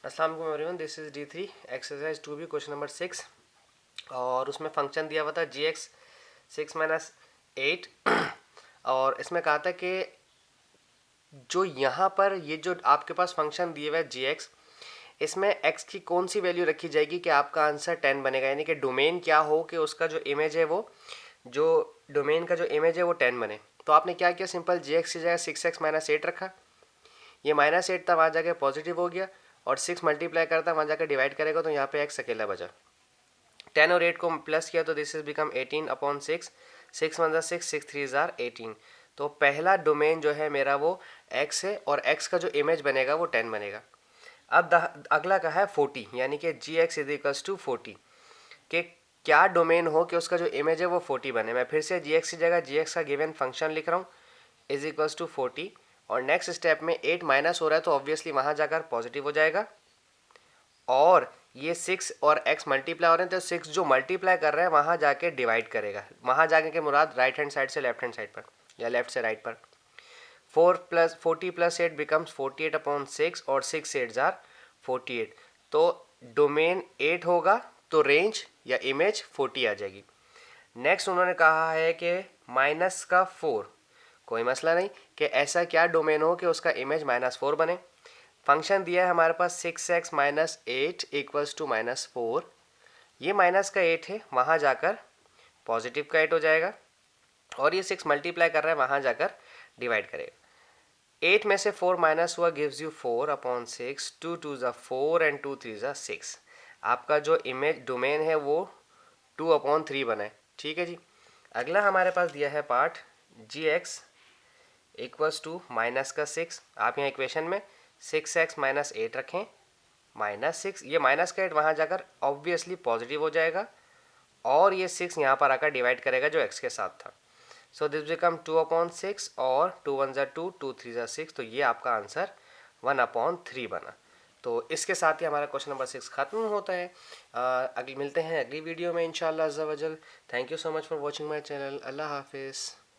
अस्सलाम वालेकुम everyone, this is D3 exercise 2B question number 6। और उसमें फंक्शन दिया हुआ था gx 6 माइनस 8। और इसमें कहा था कि जो यहाँ पर ये जो आपके पास फंक्शन दिए हुआ है gx, इसमें x की कौन सी वैल्यू रखी जाएगी कि आपका आंसर 10 बनेगा। यानी कि डोमेन क्या हो कि उसका जो इमेज है वो जो डोमेन का जो इमेज है वो 10 बने। तो आपने क्या किया, सिंपल gx की जगह 6x माइनस 8 रखा। ये माइनस 8 था, वहाँ जाके पॉजिटिव हो गया और 6 मल्टीप्लाई करता वहाँ जाकर डिवाइड करेगा तो यहाँ पे x अकेला बचा। 10 और 8 को प्लस किया तो दिस इज बिकम 18/6। 6 1 6, 6 3 18। तो पहला डोमेन जो है मेरा वो x है और x का जो इमेज बनेगा वो 10 बनेगा। अब अगला का है 40, यानी कि gx इज इक्वल्स टू 40 कि क्या डोमेन हो कि उसका जो इमेज है वो 40 बने। मैं फिर से gx की जगह gx का गिवन फंक्शन लिख रहा हूँ इज इक्वल्स टू 40। और नेक्स्ट स्टेप में 8 माइनस हो रहा है तो ऑब्वियसली वहाँ जाकर पॉजिटिव हो जाएगा। और ये 6 और x मल्टीप्लाई हो रहे हैं तो 6 जो मल्टीप्लाई कर रहे हैं वहाँ जाके डिवाइड करेगा। वहाँ जाके के मुराद राइट हैंड साइड से लेफ्ट हैंड साइड पर या लेफ्ट से राइट पर। 40 प्लस 8 बिकम्स 48/6 और 6 8 जार 48। तो डोमेन 8 होगा तो रेंज या इमेज 40 आ जाएगी। नेक्स्ट उन्होंने कहा है कि माइनस का 4, कोई मसला नहीं कि ऐसा क्या डोमेन हो कि उसका इमेज -4 बने। फंक्शन दिया है हमारे पास 6x माइनस 8 इक्वल्स टू -4। ये माइनस का 8 है, वहाँ जाकर पॉजिटिव का 8 हो जाएगा। और ये 6 मल्टीप्लाई कर रहा है, वहाँ जाकर डिवाइड करेगा। 8 में से 4 माइनस हुआ गिव्स यू 4/6। 2 2 ज़ा 4 एंड 2 3 ज़ा 6। आपका जो इमेज डोमेन है वो 2/3 बना है। ठीक है जी। अगला हमारे पास दिया है part gx equals to minus का 6। आप यहाँ इक्वेशन में 6x माइनस 8 रखें, -6। ये माइनस का 8 वहाँ जाकर ऑब्वियसली पॉजिटिव हो जाएगा और ये 6 यहाँ पर आकर डिवाइड करेगा जो x के साथ था। सो दिस बिकम 2/6 और 2 1 ज़ा 2, 2 3 ज़ा 6। तो ये आपका आंसर 1/3 बना। तो इसके साथ ही हमारा क्वेश्चन नंबर 6 खत्म होता है। अगली मिलते हैं अगली वीडियो में इंशाल्लाह अज़्ज़ा वजल। Thank you so much for watching my channel. अल्लाह हाफिज़।